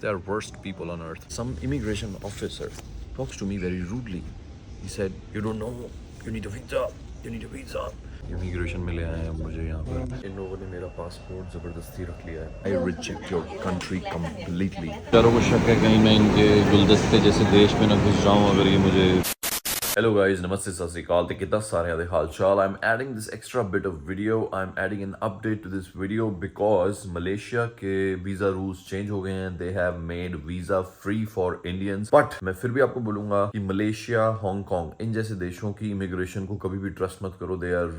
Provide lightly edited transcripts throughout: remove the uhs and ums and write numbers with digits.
They are worst people on earth. Some immigration officer talks to me very rudely. He said, "You don't know. You need a visa. You need a visa." Immigration में ले आए हैं मुझे यहाँ पर। इन लोगों ने मेरा पासपोर्ट जबरदस्ती रख लिया है। I reject your country completely. चारों को शक है कहीं मैं इनके गुलदस्ते जैसे देश में ना घुस जाऊँ अगर ये मुझे। Hello guys, namaste, sat sri akal, te kitta sare de hal chal. I'm adding this extra bit of video. I'm adding an update to this video because Malaysia के visa rules change हो गए हैं. They have made visa free for Indians. But मैं फिर भी आपको बोलूँगा कि मलेशिया, हांगकांग इन जैसे देशों की इमिग्रेशन को कभी भी ट्रस्ट मत करो. They are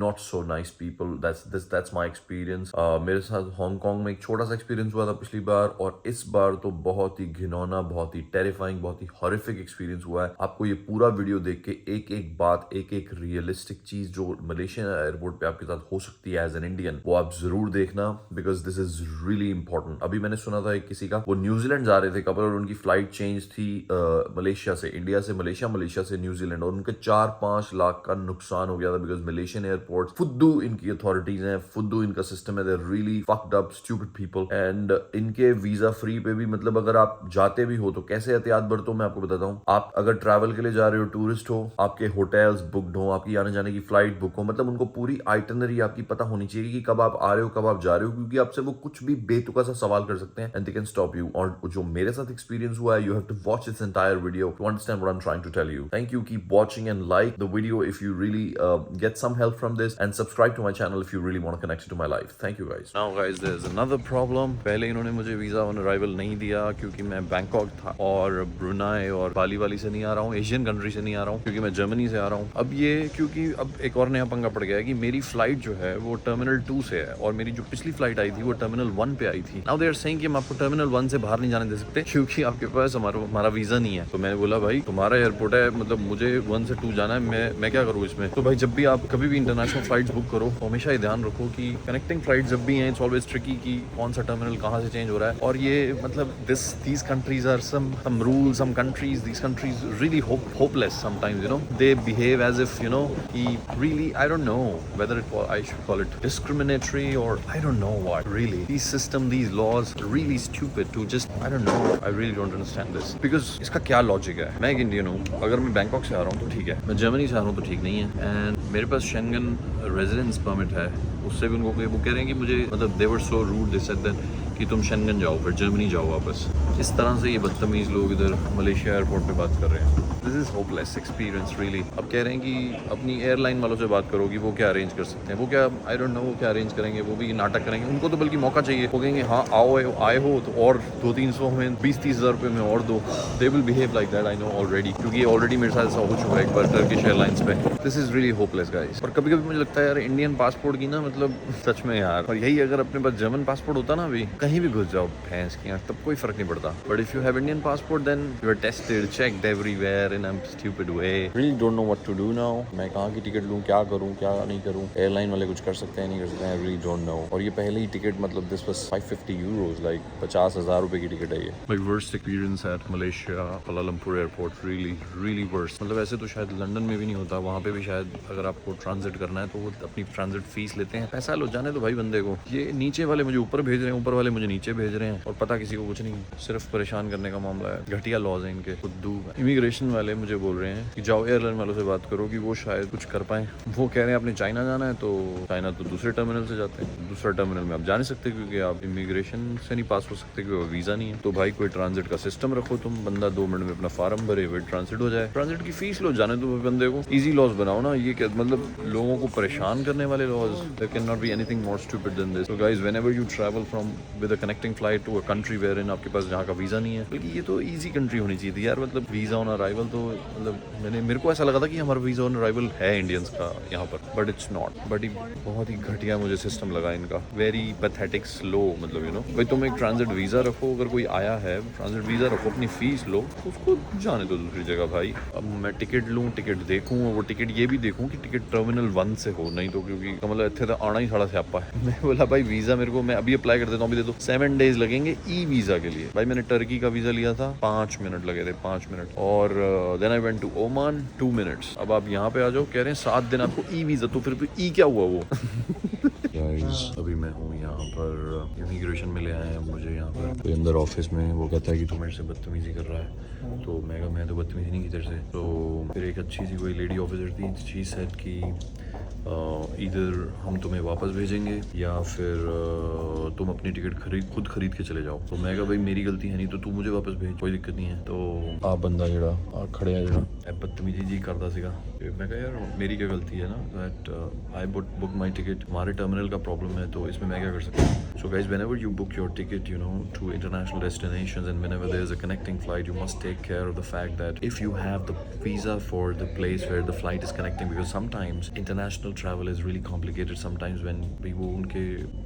not so nice people. That's my experience. मेरे साथ हांगकांग में एक छोटा सा एक्सपीरियंस हुआ था पिछली बार और इस बार तो बहुत ही घिनौना, बहुत ही टेरिफाइंग, बहुत ही हॉरिफिक एक्सपीरियंस हुआ है. आपको ये पूरा वीडियो देख के एक एक बात, एक एक रियलिस्टिक चीज जो मलेशियन एयरपोर्ट पे आपके साथ हो सकती है एज एन इंडियन, वो आप जरूर देखना because this is really important. अभी मैंने सुना था एक किसी का, वो न्यूजीलैंड जा रहे थे कपल और उनकी फ्लाइट चेंज थी मलेशिया से, इंडिया से मलेशिया, मलेशिया से न्यूजीलैंड, और उनके 4-5 लाख का नुकसान हो गया था बिकॉज मलेशियन एयरपोर्ट फुद्दू इनकी अथॉरिटीज हैं, फुद्दू इनका सिस्टम है. They really fucked up stupid people. And इनके वीजा फ्री पे भी मतलब अगर आप जाते भी हो तो कैसे एहतियात बरतो मैं आपको बताता हूँ. आप अगर ट्रैवल के लिए जा रहे हो, टूरिस्ट हो, आपके होटल्स बुकड हो, आपकी आने जाने की फ्लाइट बुक हो, मतलब उनको पूरी आइटनरी आपकी पता होनी चाहिए कि कब आप आ रहे हो, कब आप जा रहे हो, क्योंकि आपसे वो कुछ भी बेतुका सा सवाल कर सकते हैं and they can stop you. और जो मेरे साथ एक्सपीरियंस हुआ है, you have to watch this entire video to understand what I am trying to tell you. Thank you. Keep watching and like the video if you really get some help from this and subscribe to my channel if you really want to connect to my life. Thank you guys. Now guys there is another problem. पहले इन्होंने मुझे visa on arrival नहीं दिया क्योंकि मैं Bangkok था और Brunei और बाली वाली से नहीं आ रहा हूँ, एशियन कंट्री से नहीं आ रहा हूँ, क्योंकि मैं जर्मनी से आ रहा हूँ. अब ये क्योंकि अब एक और नया पंगा पड़ गया है कि मेरी फ्लाइट जो है वो टर्मिनल 2 से है और मेरी जो पिछली फ्लाइट आई थी वो टर्मिनल 1 पे आई थी. नाउ दे आर सेइंग कि हम आपको टर्मिनल 1 से बाहर नहीं जाने दे सकते क्योंकि आपके पास हमारा वीजा नहीं है. तो मैंने बोला भाई तुम्हारा एयरपोर्ट है, मतलब मुझे 1 से 2 जाना है, मैं क्या करूँ इसमें. तो भाई जब भी आप कभी भी इंटरनेशनल फ्लाइट्स बुक करो तो हमेशा ये ध्यान रखो कि कनेक्टिंग फ्लाइट जब भी हैं इट्स ऑलवेज ट्रिकी कि कौन सा टर्मिनल कहाँ से चेंज हो रहा है. और ये मतलब these countries are some rules, some countries, these countries really hopeless sometimes, you know. They behave as if, you know, really, I don't know whether I should call it discriminatory or I don't know what. Really, these system, these laws, really stupid to just, I don't know. I really don't understand this because इसका क्या logic है. मैं एक Indian हूँ, अगर मैं Bangkok से आ रहा हूँ तो ठीक है, मैं जर्मनी से आ रहा हूँ तो ठीक नहीं है, एंड मेरे पास शेंगन रेजिडेंस परमिट है. उससे भी उनको वो कह रहे हैं कि मुझे मतलब they were so rude, they said that कि तुम शेंगन जाओ फिर जर्मनी जाओ वापस. इस तरह से ये बदतमीज लोग इधर मलेशिया एयरपोर्ट पे बात कर रहे हैं. This is hopeless experience really. अब कह रहे हैं कि अपनी एयरलाइन वालों से बात करो कि वो क्या अरेंज कर सकते हैं. वो क्या, आई डोंट नो वो क्या अरेंज करेंगे. वो भी नाटक करेंगे. उनको तो बल्कि मौका चाहिए. वो कहेंगे हाँ आए हो तो और 200-300 में 20-30 हज़ार रुपये में और दो. They will behave like that, I know already, क्योंकि ऑलरेडी मेरे साथ ऐसा हो चुका है एक बार टर्किश एयरलाइंस पे. This is really hopeless guys. और कभी कभी मुझे लगता है यार इंडियन पासपोर्ट की ना मतलब सच में यार, और यही अगर अपने पास जर्मन पासपोर्ट होता ना, अभी कहीं भी घुस जाओ भैंस की आँख, तब कोई फर्क नहीं पड़ता. But if you have Indian passport then you are tested, checked everywhere in a stupid way. Really don't know what to do now. मैं कहाँ की टिकट लूँ, क्या करूँ, क्या नहीं करूँ. एयरलाइन वाले कुछ कर सकते हैं, नहीं कर सकते हैं. आई रियली डोंट नो. और ये पहले ही टिकट मतलब दिस वाज 550 यूरोस, लाइक 50,000 रुपए की टिकट है ये. Like worst experience eight Malaysia Kuala Lumpur airport. Really worst. मतलब ऐसे तो शायद लंदन में भी नहीं होता, वहाँ पे भी शायद अगर आपको ट्रांजिट करना है तो वो अपनी ट्रांजिट फीस लेते हैं. पैसा लो, जाने दो भाई बंदे को. ये नीचे वाले मुझे ऊपर भेज रहे हैं, ऊपर वाले मुझे नीचे भेज रहे हैं और पता किसी को कुछ नहीं, सिर्फ परेशान करने का मामला है. घटिया लॉज है इनके. खुद्दू इमिग्रेशन वाले मुझे बोल रहे हैं कि जाओ एयरलाइन वालों से बात करो कि वो शायद कुछ कर पाए. वो कह रहे हैं आपने चाइना जाना है तो चाइना तो दूसरे टर्मिनल से जाते हैं. दूसरा टर्मिनल में आप जा नहीं सकते क्योंकि आप इमिग्रेशन से नहीं पास हो सकते क्योंकि वीजा नहीं है. तो भाई कोई ट्रांजिट का सिस्टम रखो, तुम बंदा 2 मिनट में अपना फार्म भरे, फिर ट्रांजिट हो जाए. ट्रांजिट की फीस लो, जाने दो बंदे को. इजी लॉज बनाओ ना. ये क्या मतलब लोगों को परेशान करने वाले laws. There can not be anything more stupid than this. So guys, whenever you travel from with a connecting flight to a country where in आपके पास जहाँ का वीजा नहीं है, बल्कि ये तो इजी कंट्री होनी चाहिए थी यार. मतलब वीजा ऑन अराइवल तो मतलब मेरे को ऐसा लगा था कि हमारा वीजा ऑन अराइवल है इंडियंस का यहाँ पर, बट इट्स नॉट. बट बहुत ही घटिया मुझे सिस्टम लगा इनका. Very pathetic, slow. मतलब यू नो भाई तुम एक ट्रांजिट वीजा रखो, अगर कोई आया है ट्रांजिट वीजा रखो, अपनी फीस लो, उसको जाने दो दूसरी जगह भाई. अब मैं टिकट लूँ, टिकट देखूँ, और वो टिकट ये भी देखूँ कि टिकट टर्मिनल 1 से हो, नहीं तो क्योंकि मतलब इतने तो आना ही साड़ा स्यापा है. मैं बोला भाई वीजा मेरे को, मैं अभी अप्लाई कर देता हूँ, अभी दे दो. 7 डेज लगेंगे ई वीजा के लिए. भाई मैंने टर्की का वीजा लिया था, 5 मिनट लगे थे, 5 मिनट. और then I went to Oman, 2 minutes. अब आप यहाँ पे आ जाओ, कह रहे हैं 7 दिन आपको ई वीजा. तो फिर ई क्या हुआ वो? गाइस अभी मैं हूँ यहाँ पर इमिग्रेशन में ले आए हैं मुझे यहाँ पर। तो अंदर ऑफिस में वो कहता है कि तू मेरे से बदतमीजी कर रहा है, तो मैं कहा मैं तो बदतमीजी नहीं की तेरे से। तो फिर एक अच्छी सी कोई लेडी ऑफिसर थी, शी सेड कि इधर हम तुम्हें वापस भेजेंगे या फिर तुम अपनी टिकट खुद खरीद के चले जाओ। तो मैं कहा भाई मेरी गलती है नहीं तो तू मुझे वापस भेज, कोई दिक्कत नहीं है। तो आप बंदा जड़ा खड़े है जड़ा बदतमीजी जी करता सीगा। मैं कहा यार मेरी क्या गलती है ना, that I book my ticket, हमारे टर्मिनल का प्रॉब्लम है तो इसमें मैं क्या कर सकता हूँ। So guys whenever you book your ticket to international destinations, and whenever there is a connecting flight, you must take care of the fact that if you have the visa for the place where the flight is connecting, because sometimes international travel is really complicated sometimes when वो उनके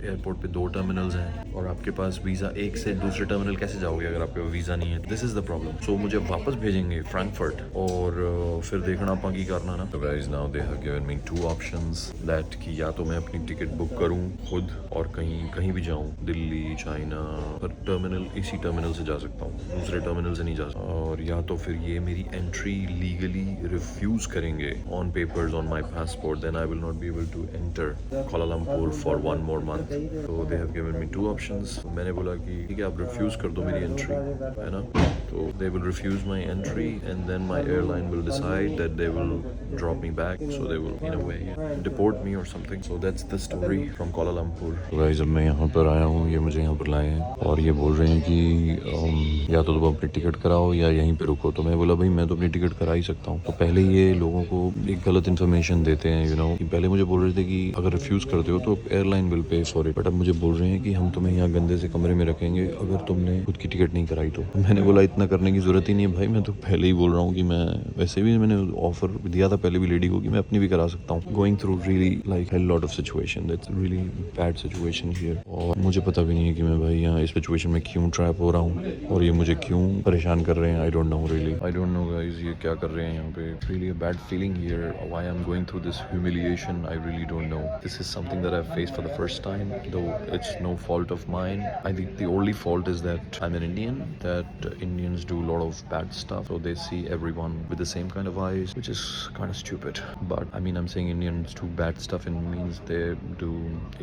airport पे 2 terminals हैं और आपके पास visa एक से दूसरे terminal कैसे जाओगे अगर आपके वीज़ा नहीं है। This is the problem. सो मुझे वापस भेजेंगे फ्रैंकफर्ट और फिर देखना आपा की करना ना। तो guys now they have given me 2 options that कि या तो मैं अपनी टिकट बुक करूं खुद और कहीं भी जाऊं, दिल्ली, चाइना, पर टर्मिनल इसी टर्मिनल से जा सकता हूं, दूसरे टर्मिनल से नहीं जा सकता। और या तो फिर ये मेरी एंट्री लीगली रिफ्यूज़ करेंगे on papers on my passport, then I will not be able to enter Kuala Lumpur for 1 more month। तो they have given me 2 options. मैंने बोला कि ठीक है आप रिफ्यूज़ कर दो मेरी एंट्री, है ना। तो they will refuse my entry and then my airline will decide that they will drop me back, so they will in a way deport me or something। So that's the story from Kuala Lumpur। तो guys अब मैं यहाँ पर आया हूँ, ये मुझे यहाँ पर लाए हैं और ये बोल रहे हैं कि या तो तुम अपनी टिकट कराओ या यहीं पे रुको। तो मैं बोला भाई मैं तो अपनी टिकट करा ही सकता हूँ। तो पहले ये लोगों को एक गलत इन्फॉर्मेशन देते हैं कि पहले मुझे बोल रहे थे कि अगर रिफ्यूज़ करते हो तो airline will pay for it, but अब मुझे बोल रहे हैं कि हम तुम्हें यहाँ गंदे से कमरे में रखेंगे अगर तुमने खुद की टिकट नहीं कराई तो। मैंने बोला इतना करने की ज़रूरत ही नहीं है भाई, मैं तो पहले ही बोल रहा हूँ कि मैं वैसे भी मैंने ऑफर दिया था पहले भी लेडी को कि मैं अपनी भी करा सकता हूँ। Going through really like lot of situation, that's really bad situation here. और मुझे पता भी नहीं है कि मैं भाई यहाँ इस सिचुएशन में क्यों ट्रैप हो रहा हूँ और ये मुझे क्यों परेशान कर रहे हैं। I don't know really, I don't know guys ये क्या कर रहे हैं यहाँ पे। Really a bad feeling here, why I am going through this humiliation, I really don't know. This is something that I face for the first time, though it's no fault of mine. I think the only fault is that I am an Indian, that Indians do a lot of bad stuff, so they see everyone with the same kind of eyes, which is kind of stupid. But I mean, I'm saying Indians do bad stuff and means they do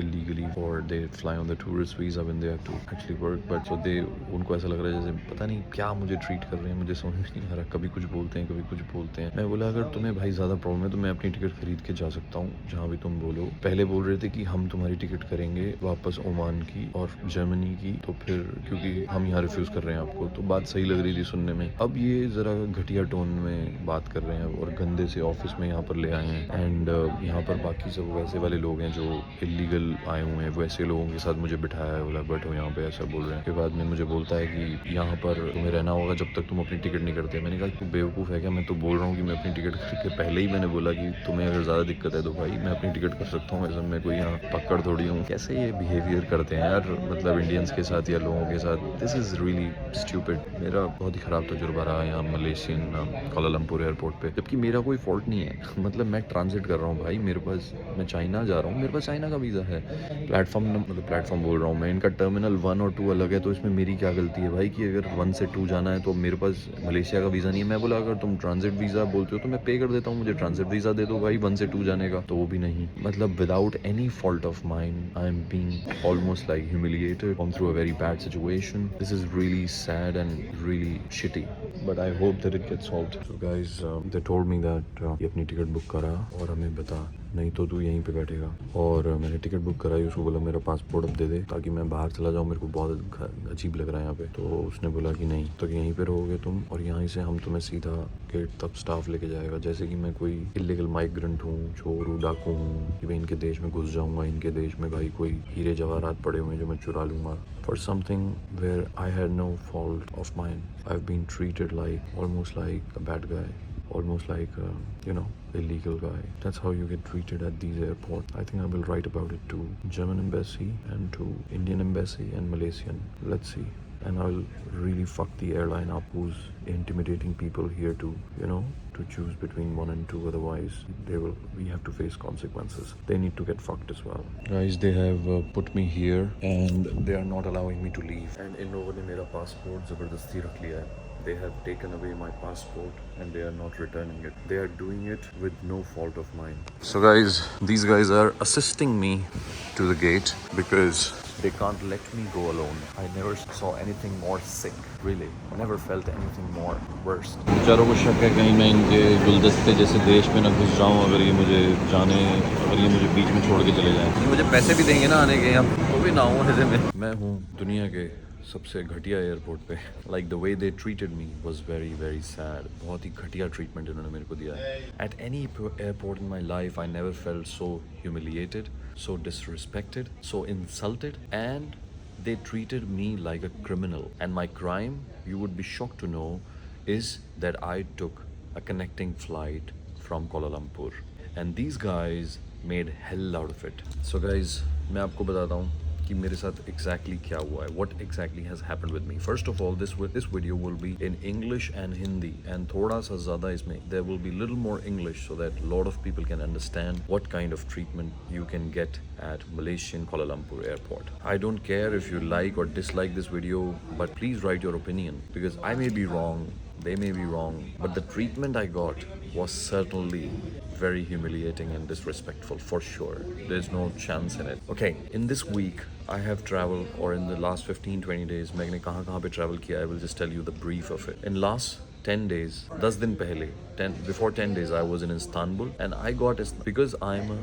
illegally or they fly on the tourist visa when they have to actually work, but so they उनको ऐसा लग रहा है जैसे पता नहीं क्या मुझे ट्रीट कर रहे हैं, मुझे समझ में नहीं आ रहा। कभी कुछ बोलते हैं कभी कुछ बोलते हैं। मैं बोला अगर तुम्हें भाई ज़्यादा प्रॉब्लम है तो मैं अपनी टिकट खरीद के जा सकता हूँ जहाँ भी तुम बोलो। पहले बोल रहे थे कि हम तुम्हारी टिकट करेंगे वापस ओमान की और जर्मनी की, तो फिर क्योंकि हम यहाँ रिफ्यूज़ कर रहे हैं आपको, तो बात सही लग रही थी सुनने में। अब ये ज़रा घटिया टोन में बात कर रहे हैं और गंदे से ऑफिस में यहाँ पर ले आए हैं। एंड यहाँ पर बाकी सब वैसे वाले लोग हैं जो इलीगल आए हुए हैं, वैसे लोगों के साथ मुझे बिठाया है, बोला बैठो यहाँ पे, ऐसा बोल रहे हैं। के बाद में मुझे बोलता है कि यहाँ पर तुम्हें रहना होगा जब तक तुम अपनी टिकट नहीं करते। मैंने कहा तू बेवकूफ़ है क्या, मैं तो बोल रहा हूँ कि मैं अपनी टिकट खरीद के पहले ही मैंने बोला कि तुम्हें अगर ज़्यादा दिक्कत है तो भाई मैं अपनी टिकट कर सकता हूँ, ऐसा मैं कोई यहाँ पकड़ थोड़ी हूँ। कैसे ये बिहेवियर करते हैं यार, मतलब इंडियंस के साथ या लोगों के साथ। This is really stupid. मेरा बहुत ही ख़राब तजुर्बा रहा यहाँ मलेशियन कोलालमपुर एयरपोर्ट पे, जबकि मेरा कोई फॉल्ट नहीं है। मतलब मैं ट्रांजिट कर रहा हूँ भाई, मेरे पास, मैं चाइना जा रहा हूँ, मेरे पास चाइना का वीज़ा है। प्लेटफॉर्म बोल रहा हूँ मैं, इनका टर्मिनल 1 और 2 अलग है, तो इसमें मेरी क्या गलती है भाई कि अगर 1 से 2 जाना है तो मेरे पास मलेशिया का वीज़ा नहीं है। मैं बोला अगर तुम ट्रांजिट वीज़ा बोलते हो तो मैं पे कर देता हूँ, मुझे ट्रांजिट वीज़ा दे दो भाई 1 से 2 जाने का, तो वो भी नहीं। मतलब without any fault of mind I am being almost like humiliated, gone through a very bad situation. This is really sad and really shitty, but I hope that it gets solved. So guys they told me that ये अपनी ticket book करा और हमें बता, नहीं तो तू यहीं पे बैठेगा। और मैंने टिकट बुक कराई, उसको बोला मेरा पासपोर्ट अब दे दे ताकि मैं बाहर चला जाऊँ, मेरे को बहुत अजीब लग रहा है यहाँ पे। तो उसने बोला कि नहीं, तो यहीं पे रहोगे तुम और यहाँ से हम तुम्हें सीधा गेट तक स्टाफ लेके जाएगा, जैसे कि मैं कोई इलीगल माइग्रेंट हूँ, चोर हूँ, डाकू हूँ कि मैं इनके देश में घुस जाऊँगा, इनके देश में भाई कोई हीरे जवाहरात पड़े हुए हैं जो मैं चुरा लूँगा for something where I had no fault of mind. I have been treated like almost like a bad guy, almost like illegal guy. That's how you get treated at these airports. I think I will write about it to German embassy and to Indian embassy and Malaysian. Let's see. and I'll really fuck the airline up who's intimidating people here to, to choose between one and two. Otherwise, we have to face consequences. They need to get fucked as well. Guys, they have put me here and they are not allowing me to leave. And in लोगों ने मेरा passport ज़बरदस्ती रख लिया है. They have taken away my passport and they are not returning it. They are doing it with no fault of mine. So guys, these guys are assisting me to the gate because they can't let me go alone. I never saw anything more sick, really. I never felt anything more worse. बेचारों को शक है कहीं मैं इनके गुलदस्ते जैसे देश में ना घुस जाऊँ अगर ये मुझे बीच में छोड़ के चले जाएं. मुझे पैसे भी देंगे ना आने के, यहाँ तो भी ना हूँ ऐसे में. मैं हूँ दुनिया के सबसे घटिया एयरपोर्ट पे. Like the way they treated me was very very sad. बहुत ही घटिया ट्रीटमेंट इन्होंने मेरे को दिया है. At any airport in my life I never felt so humiliated, so disrespected, so insulted, and they treated me like a criminal. And my crime, you would be shocked to know, is that I took a connecting flight from Kuala Lumpur. And these guys made hell out of it. So guys, मैं आपको बताता हूँ कि मेरे साथ exactly क्या हुआ है. What exactly has happened with me. First of all, this video will be in English and Hindi, and थोड़ा सा ज़्यादा इसमें there will be little more English so that a lot of people can understand what kind of treatment you can get at Malaysian Kuala Lumpur airport. I don't care if you like or dislike this video, but please write your opinion because I may be wrong, they may be wrong, but the treatment I got was certainly very humiliating and disrespectful for sure. There's no chance in it. Okay, in this week I have traveled, or in the last 15-20 days मैंने कहाँ पे travel किया, I will just tell you the brief of it. In last 10 days, 10 दिन पहले, before 10 days I was in Istanbul, and I got, because I'm a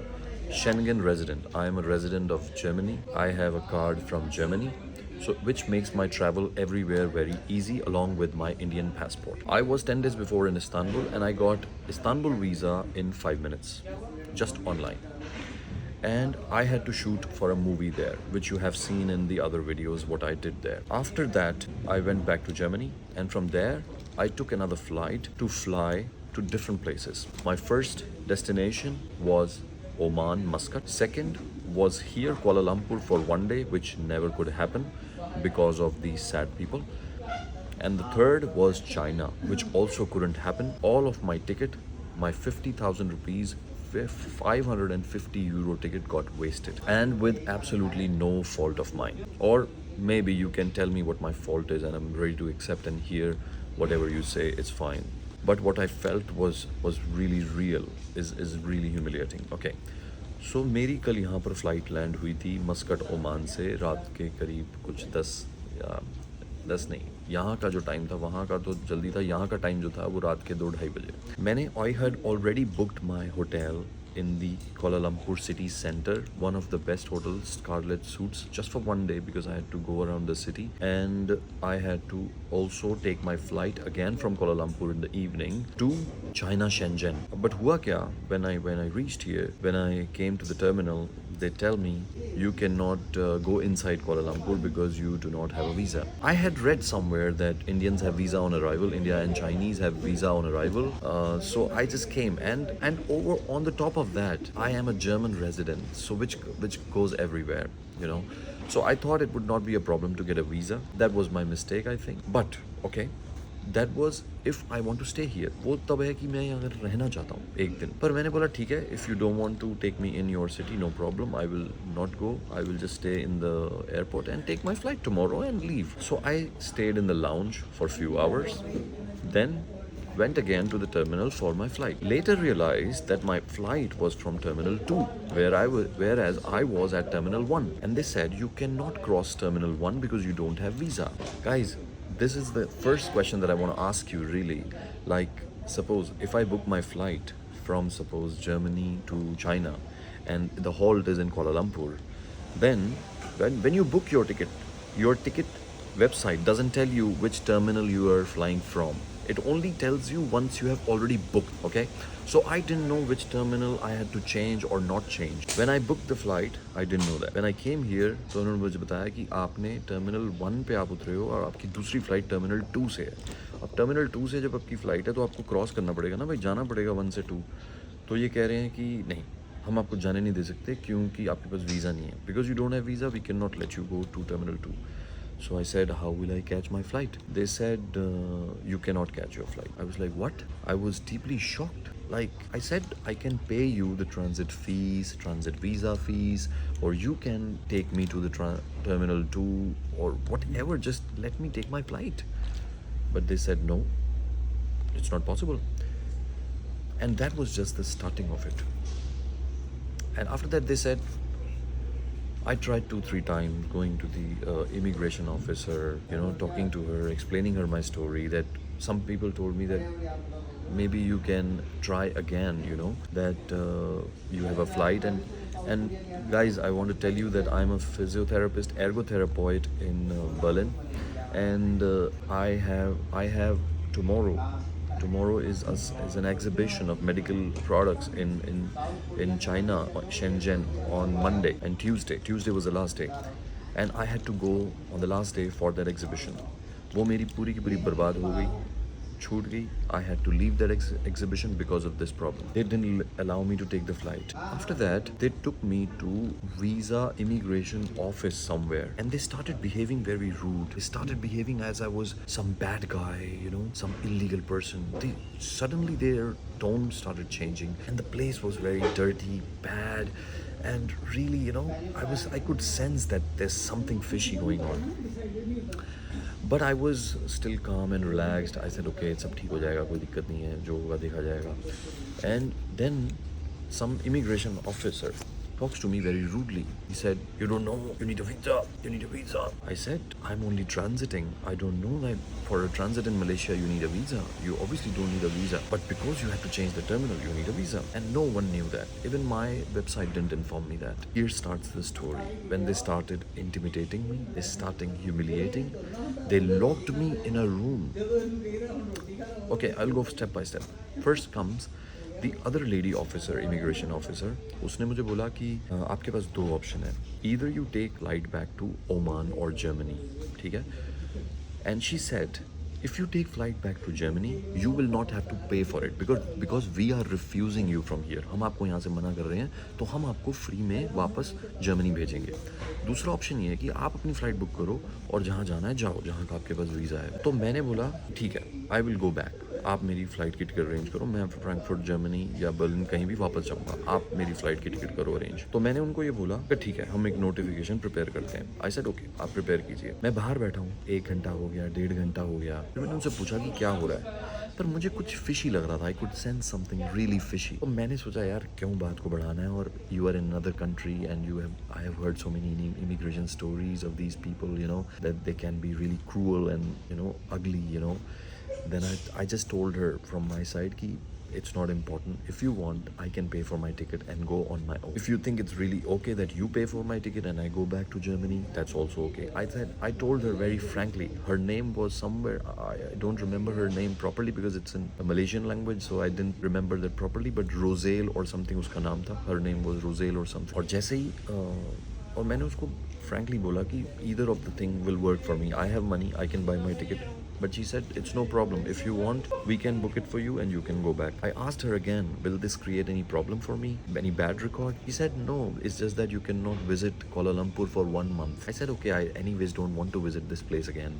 Schengen resident, I am a resident of Germany, I have a card from Germany, so which makes my travel everywhere very easy along with my Indian passport. I was 10 days before in Istanbul and I got Istanbul visa in 5 minutes, just online. And I had to shoot for a movie there, which you have seen in the other videos what I did there. After that, I went back to Germany, and from there, I took another flight to fly to different places. My first destination was Oman, Muscat. Second was here, Kuala Lumpur, for one day, which never could happen because of these sad people. And the third was China, which also couldn't happen. All of my ticket, my 50,000 rupees, 550 euro ticket got wasted, and with absolutely no fault of mine. Or maybe you can tell me what my fault is and I'm ready to accept and hear whatever you say, it's fine. But what I felt was really real, is really humiliating. Okay, so मेरी कल यहाँ पर flight land हुई थी Muscat Oman से रात के करीब कुछ 10 नहीं, यहाँ का जो टाइम था वहाँ का तो जल्दी था, यहाँ का टाइम जो था वो रात के 2-2:30 बजे. I had already booked my hotel in the Kuala Lumpur city center, one of the best hotels, Scarlet Suits, just for one day because I had to go around the city, and I had to also take my flight again from Kuala Lumpur in the evening to China, Shenzhen. But hua kya, when I reached here, when I came to the terminal, they tell me you cannot go inside Kuala Lumpur because you do not have a visa. I had read somewhere that Indians have visa on arrival, India and Chinese have visa on arrival, so I just came, and over on the top of that, I am a German resident, so which goes everywhere, you know. So I thought it would not be a problem to get a visa. That was my mistake, I think. But okay, that was if I want to stay here. वो तब है कि मैं यहाँ रहना चाहता हूँ एक दिन. पर मैंने बोला ठीक है, if you don't want to take me in your city, no problem. I will not go. I will just stay in the airport and take my flight tomorrow and leave. So I stayed in the lounge for a few hours, then went again to the terminal for my flight. Later realized that my flight was from Terminal 2, whereas I was at Terminal 1. And they said you cannot cross Terminal 1 because you don't have visa. Guys, this is the first question that I want to ask you really. Like, suppose if I book my flight from suppose Germany to China and the halt is in Kuala Lumpur, then when you book your ticket website doesn't tell you which terminal you are flying from. It only tells you once you have already booked, okay? So I didn't know which terminal I had to change or not change. When I booked the flight, I didn't know that. When I came here, तो उन्होंने मुझे बताया कि आपने terminal 1 पे आप उतरे हो और आपकी दूसरी फ्लाइट टर्मिनल 2 से है. अब टर्मिनल 2 से जब आपकी फ्लाइट है तो आपको क्रॉस करना पड़ेगा ना भाई, जाना पड़ेगा 1 से 2. तो ये कह रहे हैं कि नहीं, हम आपको जाने नहीं दे सकते क्योंकि आपके पास वीज़ा नहीं है. Because you don't have visa, we can not let you go to terminal 2. So I said, how will I catch my flight? They said, you cannot catch your flight. I was like, what? I was deeply shocked. Like I said, I can pay you the transit fees, transit visa fees, or you can take me to the terminal 2 or whatever. Just let me take my flight. But they said, no, it's not possible. And that was just the starting of it. And after that, they said, I tried 2-3 times going to the immigration officer, talking to her, explaining her my story. That some people told me that maybe you can try again, that you have a flight. And guys, I want to tell you that I'm a physiotherapist, ergotherapeut in Berlin, and I have tomorrow. Tomorrow is an exhibition of medical products in China, Shenzhen, on Monday and Tuesday. Tuesday was the last day, and I had to go on the last day for that exhibition. वो मेरी पूरी की पूरी बर्बाद हो गई, छूट गई. I had to leave that exhibition because of this problem. They didn't allow me to take the flight. After that, they took me to visa immigration office somewhere, and they started behaving very rude. They started behaving as I was some bad guy, some illegal person. Suddenly their tone started changing, and the place was very dirty, bad, and really, I could sense that there's something fishy going on. But I was still calm and relaxed. I said, okay, सब ठीक हो जाएगा, कोई दिक्कत नहीं है, जो होगा देखा जाएगा. And then some immigration officer talks to me very rudely. He said, you don't know, you need a visa, you need a visa. I said, I'm only transiting. I don't know that for a transit in Malaysia you need a visa. You obviously don't need a visa. But because you have to change the terminal, you need a visa. And no one knew that. Even my website didn't inform me that. Here starts the story. When they started intimidating me, they started humiliating, they locked me in a room. Okay, I'll go step by step. First comes the other lady officer, immigration officer. उसने मुझे बोला कि आपके पास 2 option है. Either you take flight back to Oman or Germany. ठीक है? And she said, if you take flight back to Germany, you will not have to pay for it because we are refusing you from here. हम आपको यहाँ से मना कर रहे हैं, तो हम आपको फ्री में वापस जर्मनी भेजेंगे. दूसरा ऑप्शन ये है कि आप अपनी फ़्लाइट बुक करो और जहाँ जाना है जाओ, जहाँ का आपके पास वीज़ा है. तो मैंने बोला ठीक है, आई विल गो बैक. आप मेरी फ़्लाइट की टिकट अरेंज करो, मैं फ्रैंकफर्ट जर्मनी या बर्लिन कहीं भी वापस जाऊँगा, आप मेरी फ़्लाइट की टिकट करो अरेंज. तो मैंने उनको ये बोला कि ठीक है, हम एक नोटिफिकेशन प्रिपेयर करते हैं. आई सेड ओके, आप प्रिपेयर कीजिए. मैं बाहर बैठा हूँ, 1 घंटा हो गया, 1.5 घंटा हो गया. फिर मैंने उनसे पूछा कि क्या हो रहा है, पर मुझे कुछ फिशी लग रहा था. I could sense something really fishy. तो मैंने सोचा यार क्यों बात को बढ़ाना है, और you are in another country and I have heard so many immigration stories of these people, that they can be really cruel and ugly. Then I just told her from my side ki it's not important. If you want, I can pay for my ticket and go on my own. If you think it's really okay that you pay for my ticket and I go back to Germany, that's also okay. I told her very frankly. Her name was somewhere, I don't remember her name properly because it's in a Malaysian language, so I didn't remember that properly, but Rosale or something uska naam tha. Her name was Rosale or something. और जैसे ही और मैंने उसको frankly बोला कि either of the thing will work for me. I have money, I can buy my ticket. But she said, it's no problem. If you want, we can book it for you and you can go back. I asked her again, will this create any problem for me? Any bad record? She said, no, it's just that you cannot visit Kuala Lumpur for 1 month. I said, okay, I anyways don't want to visit this place again.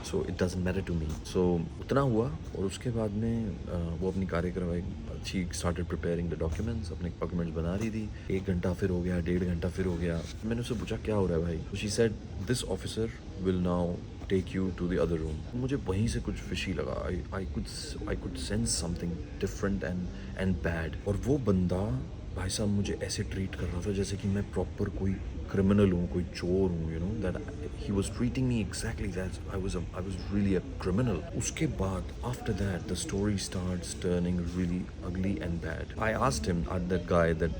So it doesn't matter to me. So उतना हुआ, और उसके बाद में वो अपनी कार्य करवाई. She started preparing the documents, अपने documents बना रही थी. 1 घंटा फिर हो गया, 1.5 घंटा फिर हो गया. मैंने उससे पूछा क्या हो रहा है भाई? So she said, this officer will now take you to the other room. मुझे वहीं से कुछ fishy लगा. I could sense something different and bad. और वो बंदा भाई साहब मुझे ऐसे ट्रीट कर रहा था जैसे कि मैं प्रॉपर कोई क्रिमिनल हूँ, कोई चोर हूँ, that he was treating me exactly that I was really a criminal. उसके बाद after that the story starts turning really ugly and bad. I asked him, that guy, that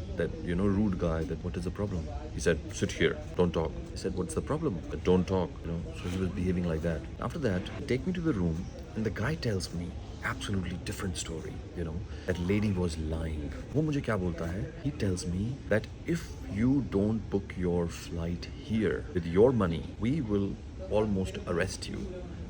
rude guy, that what is the problem? He said, sit here, don't talk. I said, what's the problem? Don't talk, So he was behaving like that. After that, take me to the room, and the guy tells me absolutely different story, that lady was lying. वो मुझे क्या बोलता है? He tells me that if you don't book your flight here with your money, we will almost arrest you.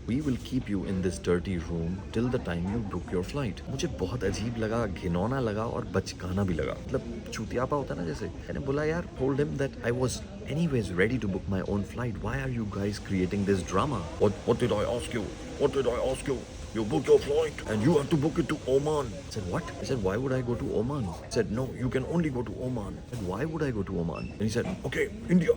We will keep you in this dirty room till the time you book your flight. मुझे बहुत अजीब लगा, घिनौना लगा और बचकाना भी लगा. मतलब चूतियापा होता है ना जैसे. मैंने बोला यार, told him that I was anyways ready to book my own flight. Why are you guys creating this drama? What did I ask you? What did I ask you? You booked your flight and you have to book it to Oman. I said, what? I said, why would I go to Oman? He said, no, you can only go to Oman. I said, why would I go to Oman? And he said, okay, India.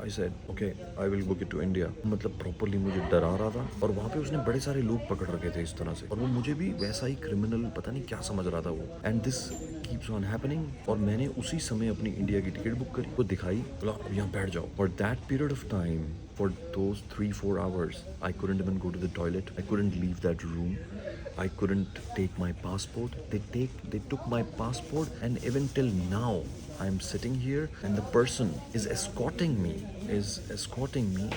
I said, okay, I will book it to India. मतलब properly मुझे डरा रहा था और वहाँ पे उसने बड़े सारे लोग पकड़ रखे थे इस तरह से और वो मुझे भी वैसा ही क्रिमिनल पता नहीं क्या समझ रहा था वो. And this keeps on happening. और मैंने उसी समय अपनी इंडिया की टिकट बुक करी, वो दिखाई, बोला यहाँ बैठ जाओ. For that period of time, for those 3-4 hours, I couldn't even go to the toilet. I couldn't leave that room. I couldn't take my passport. They took my passport, and even till now, I am sitting here, and the person is escorting me,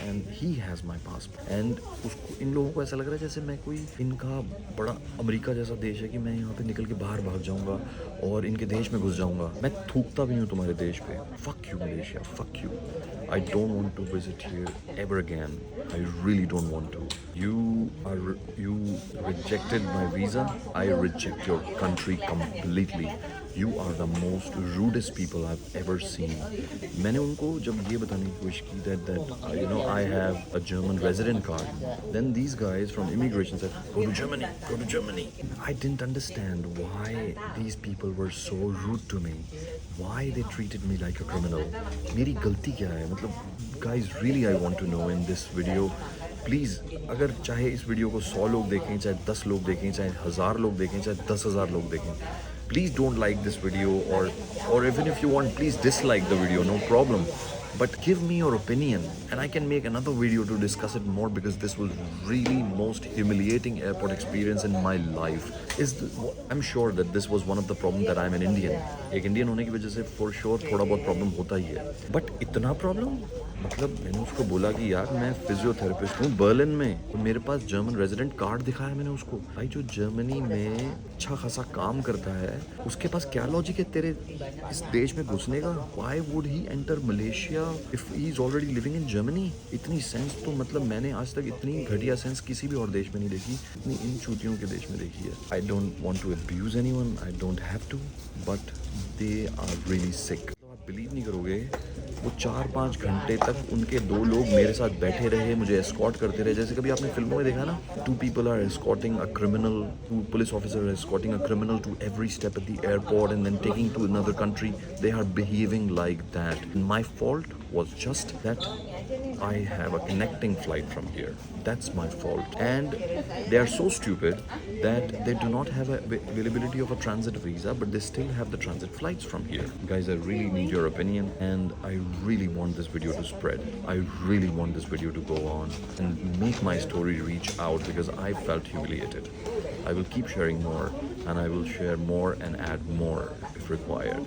and he has my passport. And उसको इन लोगों को ऐसा लग रहा है जैसे मैं कोई इनका बड़ा अमेरिका जैसा देश है कि मैं यहाँ पे निकल के बाहर भाग जाऊँगा और इनके देश में घुस जाऊँगा. मैं थूकता भी हूँ तुम्हारे देश पे. Fuck you, Malaysia. Fuck you. I don't want to visit here ever again. I really don't want to. You rejected my visa. I reject your country completely. You are the most rudest people I've ever seen. मैंने उनको जब ये बताने की कोशिश की that I have a German resident card. Then these guys from immigration said, go to Germany. I didn't understand why these people were so rude to me. Why they treated me like a criminal. मेरी गलती क्या है? मतलब guys, really I want to know in this video. Please अगर चाहे इस video को 100 लोग देखें, चाहे 10 लोग देखें, चाहे 1000 लोग देखें, चाहे 10,000 लोग देखें, please don't like this video or even if you want, please dislike the video, no problem. But give me your opinion and I can make another video to discuss it more because this was really most humiliating airport experience in my life. I'm sure that this was one of the problems that I'm an Indian. एक Indian होने की वजह से for sure थोड़ा बहुत problem होता ही है. But इतना problem? मतलब मैंने उसको बोला कि यार मैं फिजियोथेरेपिस्ट हूँ बर्लिन में और मेरे पास जर्मन रेजिडेंट कार्ड दिखाया मैंने उसको. भाई जो जर्मनी में अच्छा खासा काम करता है उसके पास क्या लॉजिक है तेरे इस देश में घुसने का? Why would he enter Malaysia if he is already living in Germany? इतनी सेंस तो मतलब मैंने आज तक इतनी घटिया सेंस किसी भी और देश में नहीं देखी, इतनी इन चूतियों के देश में देखी है. I don't want to abuse anyone, I don't have to, but they are really sick. आप बिलीव नहीं करोगे, वो 4-5 घंटे तक उनके 2 लोग मेरे साथ बैठे रहे, मुझे एस्कॉर्ट करते रहे. जैसे कभी आपने फिल्मों में देखा ना, 2 people are escorting a criminal, 2 police officers are escorting a criminal to every step at the airport and then taking to another country. They are behaving like that. My fault was just that I have a connecting flight from here. That's my fault. And they are so stupid that they do not have availability of a transit visa, but they still have the transit flights from here. Guys, I really need your opinion and I really want this video to spread. I really want this video to go on and make my story reach out because I felt humiliated. I will keep sharing more and I will share more and add more if required.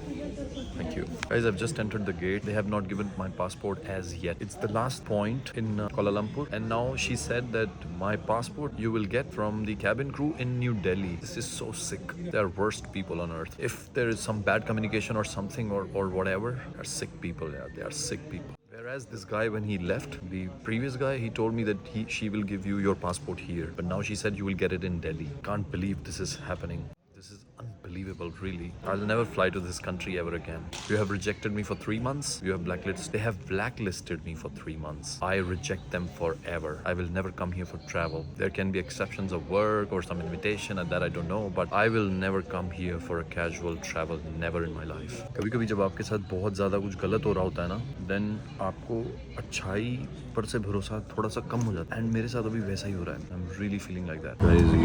Thank you. Guys, I've just entered the gate. They have not given my passport as yet. It's the last point in Kuala Lumpur. And now she said that my passport you will get from the cabin crew in New Delhi. This is so sick. They are worst people on earth. If there is some bad communication or something or whatever, they are sick people. Yeah, they are sick people. Whereas this guy, when he left, the previous guy, he told me that she will give you your passport here. But now she said you will get it in Delhi. Can't believe this is happening. This is unbelievable, really. I'll never fly to this country ever again. You have rejected me for 3 months. You have blacklisted. They have blacklisted me for 3 months. I reject them forever. I will never come here for travel. There can be exceptions of work or some invitation and that I don't know. But I will never come here for a casual travel. Never in my life. कभी-कभी जब आपके साथ बहुत ज़्यादा कुछ गलत हो रहा होता है ना, then आपको अच्छाई पर से भरोसा थोड़ा सा कम हो जाता है. एंड मेरे साथ अभी वैसा ही हो रहा है. I am really feeling like that.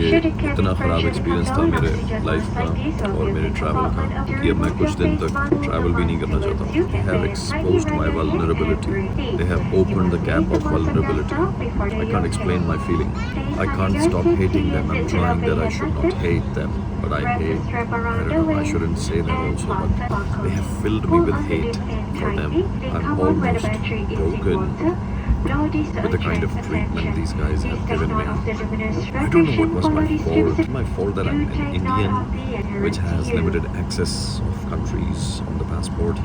ये इतना ख़राब एक्सपीरियंस था मेरे लाइफ का और मेरे ट्रैवल का कि अब मैं कुछ दिन तक ट्रैवल भी नहीं करना चाहता हूँ. They have exposed my vulnerability. They have opened the gap of vulnerability. I can't explain my feeling. I can't stop hating them. I'm trying that I should not hate them, but I hate. I don't know. I shouldn't say that also, but they have filled me with hate for them. I'm almost broken. with the kind of treatment these guys have given me. I don't know what was my fault. My fault that I'm an Indian, which has limited access of countries on the passport,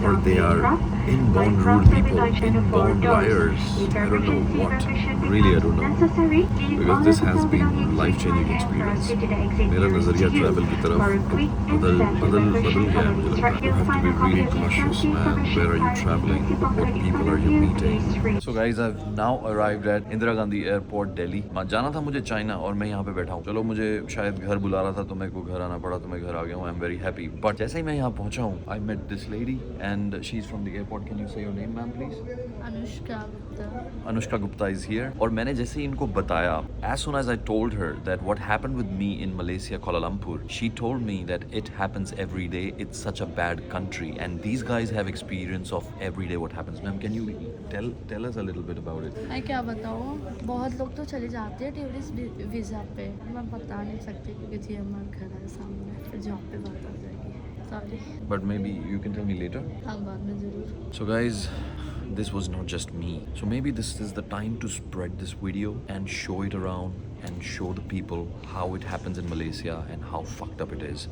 or they are inborn rude people, inborn liars. I don't know what. Really, I don't know. Because this has been life-changing experience. मेरा नज़रिया travel की तरफ बदल गया है मुझे लगता है. You have to be really cautious, man. Where are you traveling? What people are you meeting? So guys, I've now arrived at Indira Gandhi Airport, Delhi. जाना था मुझे चाइना और मैं यहाँ पे बैठा हूँ. चलो मुझे शायद घर बुला रहा था तो मेरे को घर आना पड़ा तो मैं घर आ गया हूँ. I'm very happy. But जैसे ही मैं यहाँ पहुँचा हूँ, I met this lady and she's from the airport. Can you say your name, ma'am, please? Anushka Gupta. Anushka Gupta is here. और मैंने जैसे ही इनको बताया, as soon as I told her that what happened with me in Malaysia, Kuala Lumpur, she told me that it happens every day. It's such a bad country, and these guys have experience of every day what happens. Ma'am, can you tell us a little bit about it? मैं क्या बताऊँ, बहुत लोग तो चले जाते हैं tourist visa पे. मैं बता नहीं सकती क्योंकि जी हमारा घर है सामने, फिर जॉब पे बात आ जाएगी. Sorry. But maybe you can tell me later. हाँ बाद में ज़रूर. So guys, this was not just me. So maybe this is the time to spread this video and show it around and show the people how it happens in Malaysia and how fucked up it is.